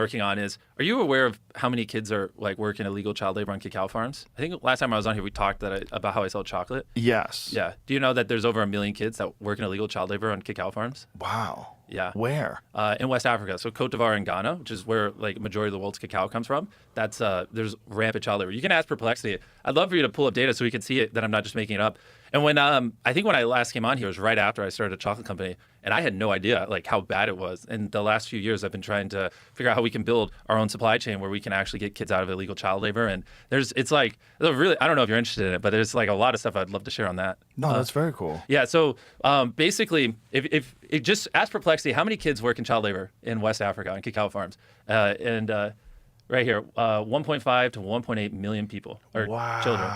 working on is, are you aware of how many kids are like working illegal child labor on cacao farms? I think last time I was on here, we talked about how I sell chocolate. Yes. Yeah. Do you know that there's over 1 million kids that work in illegal child labor on cacao farms? Wow. Yeah. Where? In West Africa. So Cote d'Ivoire and Ghana, which is where like majority of the world's cacao comes from. That's there's rampant child labor. You can ask Perplexity. I'd love for you to pull up data so we can see it, that I'm not just making it up. And when I think when I last came on here, it was right after I started a chocolate company, and I had no idea like how bad it was. And the last few years, I've been trying to figure out how we can build our own supply chain where we can actually get kids out of illegal child labor. And it's like really, I don't know if you're interested in it, but there's like a lot of stuff I'd love to share on that. No, that's very cool. Yeah. So basically, if it just ask Perplexity, how many kids work in child labor in West Africa on cacao farms? Right here, 1.5 to 1.8 million people or children.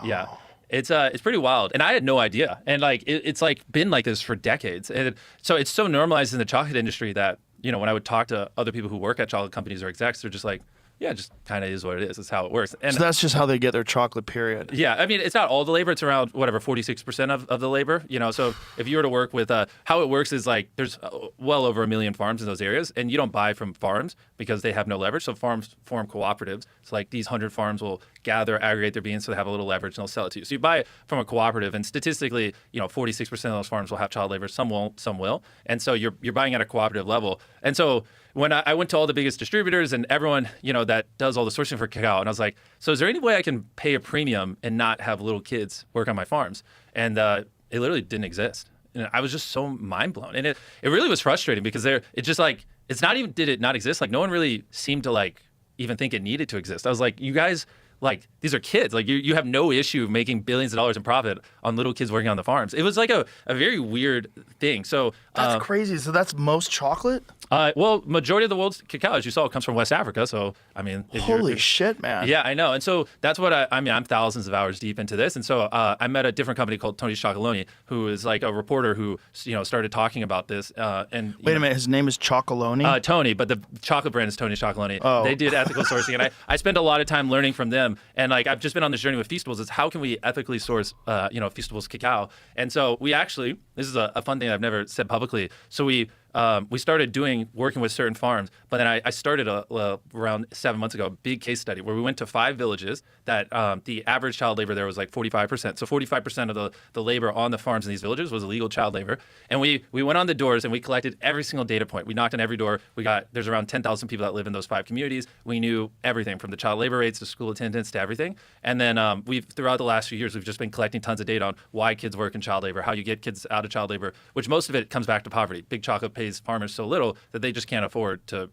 Yeah. It's pretty wild, and I had no idea. And like it's like been like this for decades, and so it's so normalized in the chocolate industry that when I would talk to other people who work at chocolate companies or execs, they're just like, yeah, it just kind of is what it is. It's how it works. And so that's just how they get their chocolate, period. Yeah, I mean, it's not all the labor. It's around, 46% of the labor. So if you were to work with, how it works is like there's well over 1 million farms in those areas, and you don't buy from farms because they have no leverage. So farms form cooperatives. So like these 100 farms will gather, aggregate their beans so they have a little leverage, and they'll sell it to you. So you buy it from a cooperative, and statistically, 46% of those farms will have child labor. Some won't, some will. And so you're buying at a cooperative level. And so when I went to all the biggest distributors and everyone, that does all the sourcing for cacao, and I was like, so is there any way I can pay a premium and not have little kids work on my farms? And it literally didn't exist. And I was just so mind blown. And it really was frustrating because it's not even, did it not exist? Like no one really seemed to like even think it needed to exist. I was like, you guys, like these are kids. Like you have no issue making billions of dollars in profit on little kids working on the farms. It was like a very weird thing. So that's crazy. So that's most chocolate? Well, majority of the world's cacao, as you saw, comes from West Africa. So I mean, holy shit, man. Yeah, I know. And so that's what I'm thousands of hours deep into this. And so I met a different company called Tony Chocoloni, who is like a reporter who started talking about this. And wait a minute, his name is Chocoloni? Tony, but the chocolate brand is Tony Chocoloni. Oh. They did ethical sourcing, and I spent a lot of time learning from them. And like I've just been on this journey with Feastables. Is how can we ethically source Feastables cacao? And so we actually, this is a fun thing I've never said publicly. So we started working with certain farms, but then I started around 7 months ago a big case study where we went to 5 villages that the average child labor there was like 45%. So 45% of the labor on the farms in these villages was illegal child labor. And we went on the doors and we collected every single data point. We knocked on every door. There's around 10,000 people that live in those 5 communities. We knew everything from the child labor rates to school attendance to everything. And then throughout the last few years, we've just been collecting tons of data on why kids work in child labor, how you get kids out of child labor, which most of it comes back to poverty. Big Chocolate pays farmers so little that they just can't afford to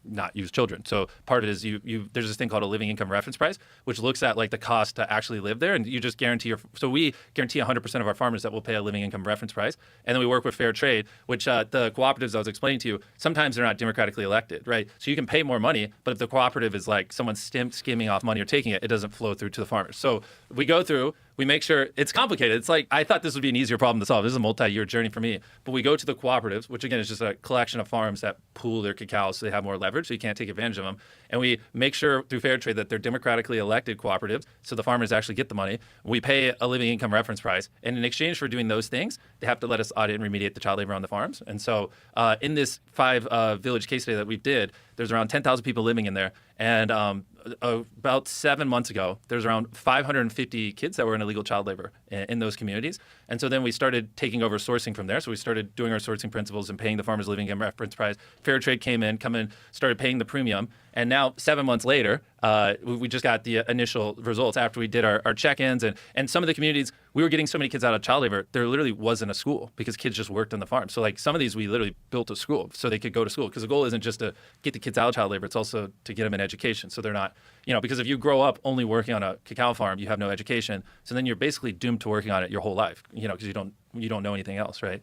not use children. So part of it is there's this thing called a living income reference price, which looks at like the cost to actually live there, and you just guarantee so we guarantee 100% of our farmers that will pay a living income reference price. And then we work with fair trade, which the cooperatives I was explaining to you, sometimes they're not democratically elected, right? So you can pay more money, but if the cooperative is like someone skimming off money or taking it, it doesn't flow through to the farmers. So we go through, we make sure it's complicated. It's like, I thought this would be an easier problem to solve. This is a multi-year journey for me. But we go to the cooperatives, which again is just a collection of farms that pool their cacao so they have more leverage, so you can't take advantage of them. And we make sure through fair trade that they're democratically elected cooperatives, so the farmers actually get the money. We pay a living income reference price. And in exchange for doing those things, they have to let us audit and remediate the child labor on the farms. And so in this 5 village case study that we did, there's around 10,000 people living in there. And about 7 months ago, there's around 550 kids that were in illegal child labor in those communities. And so then we started taking over sourcing from there. So we started doing our sourcing principles and paying the farmers living income reference price. Fair trade came in, started paying the premium. And now 7 months later, we just got the initial results after we did our check-ins. And some of the communities, we were getting so many kids out of child labor, there literally wasn't a school because kids just worked on the farm. So like some of these, we literally built a school so they could go to school, because the goal isn't just to get the kids out of child labor, it's also to get them an education. So they're not, because if you grow up only working on a cacao farm, you have no education. So then you're basically doomed to working on it your whole life, because you don't know anything else, right?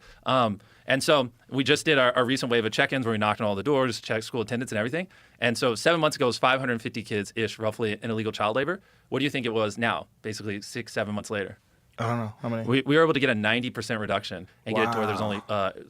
And so we just did our recent wave of check-ins where we knocked on all the doors, checked school attendance and everything. And so 7 months ago, it was 550 kids-ish, roughly, in illegal child labor. What do you think it was now, basically 6-7 months later? I don't know how many. We were able to get a 90% reduction and get it to where there's only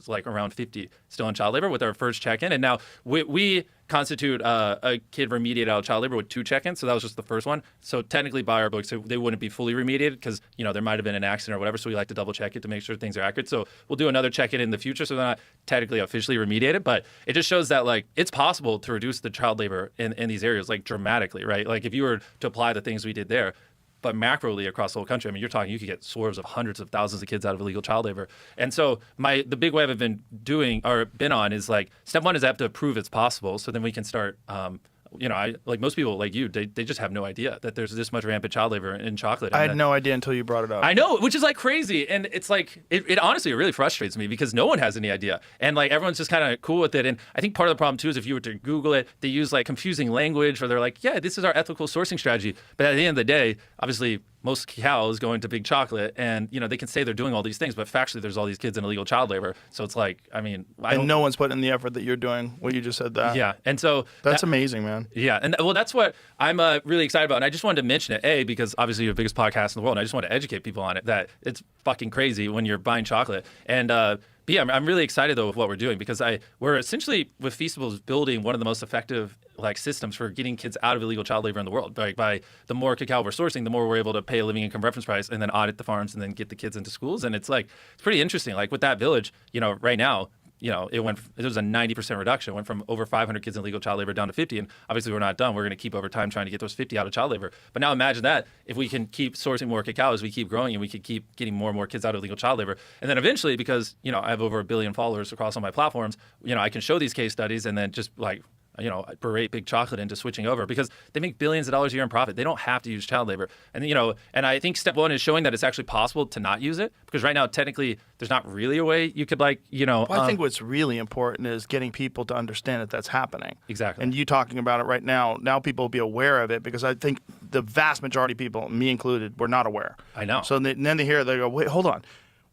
like around 50 still in child labor with our first check-in. And now we constitute a kid remediated out of child labor with 2 check-ins. So that was just the first one. So technically by our books, they wouldn't be fully remediated because, there might have been an accident or whatever. So we like to double check it to make sure things are accurate. So we'll do another check-in in the future. So they're not technically officially remediated, but it just shows that like it's possible to reduce the child labor in these areas like dramatically, right? Like if you were to apply the things we did there, but macroly across the whole country, I mean, you're talking, you could get swarms of hundreds of thousands of kids out of illegal child labor. And so the big wave I've been doing or been on is like, step one is I have to prove it's possible. So then we can start, I like most people like you, they just have no idea that there's this much rampant child labor in chocolate. I had no idea until you brought it up. I know, which is like crazy. And it's like, it honestly, it really frustrates me because no one has any idea. And like everyone's just kind of cool with it. And I think part of the problem too is if you were to Google it, they use like confusing language or they're like, yeah, this is our ethical sourcing strategy. But at the end of the day, obviously, most cacao is going to big chocolate, and they can say they're doing all these things, but factually, there's all these kids in illegal child labor. So it's like, I mean, and no one's putting in the effort that you're doing. What you just said that. Yeah, and so that's amazing, man. Yeah, and well, that's what I'm really excited about, and I just wanted to mention it, because obviously you're the biggest podcast in the world, and I just want to educate people on it that it's fucking crazy when you're buying chocolate, and but yeah, I'm really excited though with what we're doing because we're essentially with Feastables building one of the most effective like systems for getting kids out of illegal child labor in the world. Like by the more cacao we're sourcing, the more we're able to pay a living income reference price and then audit the farms and then get the kids into schools. And it's pretty interesting. Like with that village, right now, it was a 90% reduction. It went from over 500 kids in illegal child labor down to 50. And obviously we're not done. We're going to keep over time trying to get those 50 out of child labor. But now imagine that if we can keep sourcing more cacao as we keep growing and we can keep getting more and more kids out of illegal child labor. And then eventually, because, I have over 1 billion followers across all my platforms, I can show these case studies and then just berate Big Chocolate into switching over because they make billions of dollars a year in profit. They don't have to use child labor. And, and I think step one is showing that it's actually possible to not use it because right now, technically, there's not really a way you could Well, I think what's really important is getting people to understand that that's happening. Exactly. And you talking about it right now people will be aware of it because I think the vast majority of people, me included, were not aware. I know. So then they hear it, they go, wait, hold on.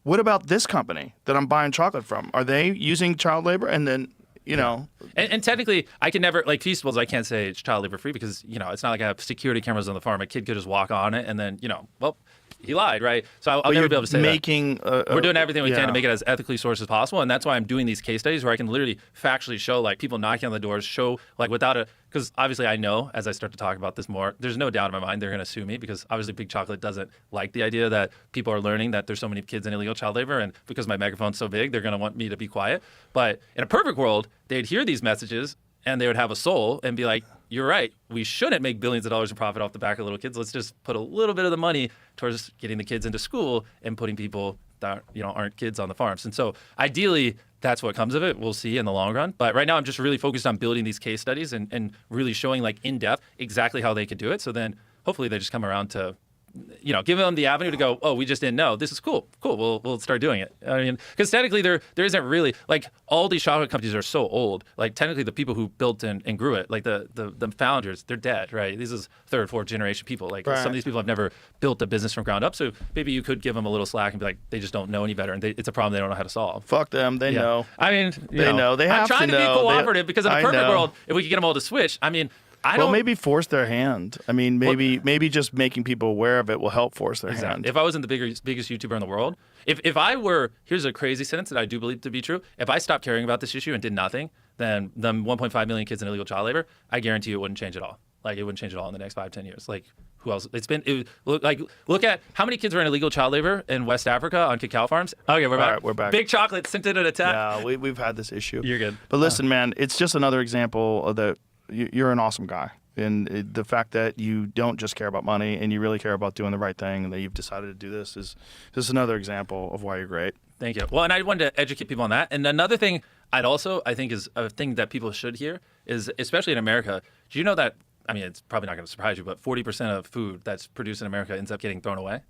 What about this company that I'm buying chocolate from? Are they using child labor? And then And technically, I can never, like Feastables, I can't say it's child labor free because, it's not like I have security cameras on the farm. A kid could just walk on it and then, well, he lied, right? So I'll never be able to say that. We're doing everything we can to make it as ethically sourced as possible. And that's why I'm doing these case studies where I can literally factually show like people knocking on the doors, show like because obviously I know as I start to talk about this more, there's no doubt in my mind they're going to sue me because obviously Big Chocolate doesn't like the idea that people are learning that there's so many kids in illegal child labor. And because my megaphone's so big, they're going to want me to be quiet. But in a perfect world, they'd hear these messages and they would have a soul and be like, you're right. We shouldn't make billions of dollars in profit off the back of little kids. Let's just put a little bit of the money towards getting the kids into school and putting people that aren't kids on the farms. And so ideally, that's what comes of it. We'll see in the long run. But right now, I'm just really focused on building these case studies and really showing like in depth exactly how they could do it. So then hopefully they just come around to give them the avenue to go, oh, we just didn't know. This is cool. We'll start doing it. I mean, because technically there isn't really, like, all these chocolate companies are so old. Like, technically the people who built and grew it, like the founders, they're dead, right? This is 3rd, 4th generation people. Like, some of these people have never built a business from ground up. So maybe you could give them a little slack and be like, they just don't know any better. And it's a problem they don't know how to solve. Fuck them. They know. I mean, they know. They have to know. I'm trying to be cooperative because in a perfect world, if we could get them all to switch, I mean, maybe force their hand. I mean, maybe just making people aware of it will help force their hand. If I wasn't the biggest YouTuber in the world, if I were, here's a crazy sentence that I do believe to be true. If I stopped caring about this issue and did nothing, then the 1.5 million kids in illegal child labor, I guarantee you it wouldn't change at all. Like, it wouldn't change at all in the next 5-10 years. Like, who else? Look at how many kids are in illegal child labor in West Africa on cacao farms. Okay, we're back. All right, we're back. Big Chocolate sent it an attack. Yeah, we've had this issue. You're good. But listen, man, it's just another example of that you're an awesome guy. And the fact that you don't just care about money and you really care about doing the right thing and that you've decided to do this is just another example of why you're great. Thank you. Well, and I wanted to educate people on that. And another thing I think is a thing that people should hear is, especially in America, do you know that, I mean, it's probably not going to surprise you, but 40% of food that's produced in America ends up getting thrown away?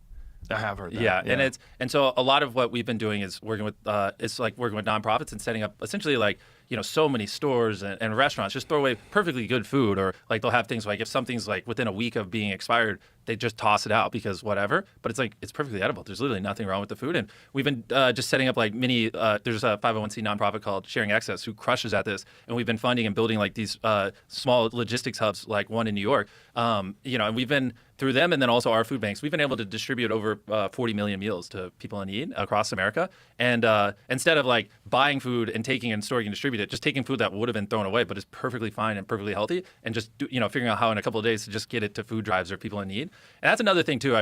I have heard that. Yeah. And so a lot of what we've been doing is working with working with nonprofits and setting up essentially like so many stores and restaurants just throw away perfectly good food, or like they'll have things like if something's like within a week of being expired, they just toss it out because whatever. But it's like it's perfectly edible. There's literally nothing wrong with the food. And we've been just setting up like mini. There's a 501c nonprofit called Sharing Excess who crushes at this, and we've been funding and building like these small logistics hubs, like one in New York. And we've been through them, and then also our food banks. We've been able to distribute over 40 million meals to people in need across America. And instead of like buying food and taking and storing and distributing it, just taking food that would have been thrown away but is perfectly fine and perfectly healthy, and just figuring out how in a couple of days to just get it to food drives or people in need. And that's another thing too.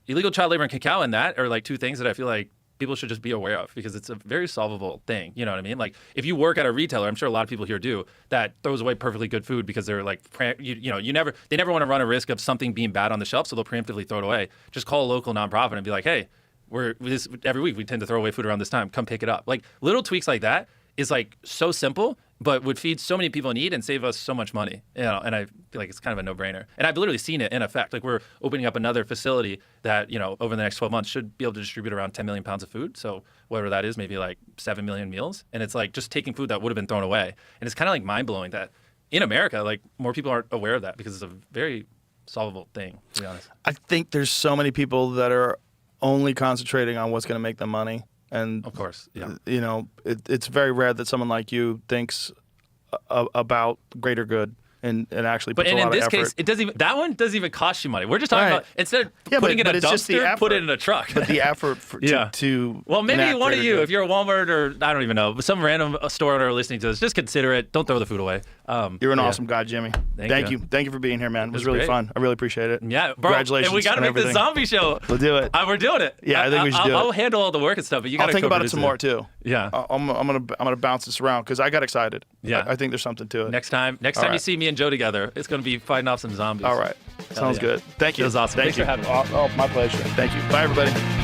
Illegal child labor and cacao and that are like two things that I feel like people should just be aware of, because it's a very solvable thing. You know what I mean? Like if you work at a retailer, I'm sure a lot of people here do, that throws away perfectly good food because they're like, they never want to run a risk of something being bad on the shelf, so they'll preemptively throw it away. Just call a local nonprofit and be like, hey, every week we tend to throw away food around this time. Come pick it up. Like little tweaks like that is like so simple, but would feed so many people in need and save us so much money. And I feel like it's kind of a no-brainer. And I've literally seen it in effect. Like we're opening up another facility that, over the next 12 months should be able to distribute around 10 million pounds of food. So whatever that is, maybe like 7 million meals. And it's like just taking food that would have been thrown away. And it's kind of like mind-blowing that in America, like more people aren't aware of that, because it's a very solvable thing, to be honest. I think there's so many people that are only concentrating on what's going to make them money. And of course, yeah. It's very rare that someone like you thinks about greater good and actually puts a lot of effort. But in this case, that one doesn't even cost you money. We're just talking about instead of putting it in a dumpster, put it in a truck. But the effort to well, maybe one of you, if you're a Walmart or I don't even know, but some random store owner listening to this, just consider it. Don't throw the food away. You're an awesome guy, Jimmy. Thank you. Thank you for being here, man. It was really fun. I really appreciate it. Yeah, bro. Congratulations. And we got to make the zombie show. We'll do it. We're doing it. Yeah, I think we should do it. I'll handle all the work and stuff, but you got to think about it some more too. Yeah. I'm gonna bounce this around because I got excited. Yeah. I think there's something to it. Next time you see me and Joe together, it's going to be fighting off some zombies. All right. Sounds good. Thank you. It was awesome. Thanks for having me. Oh, my pleasure. Thank you. Bye, everybody.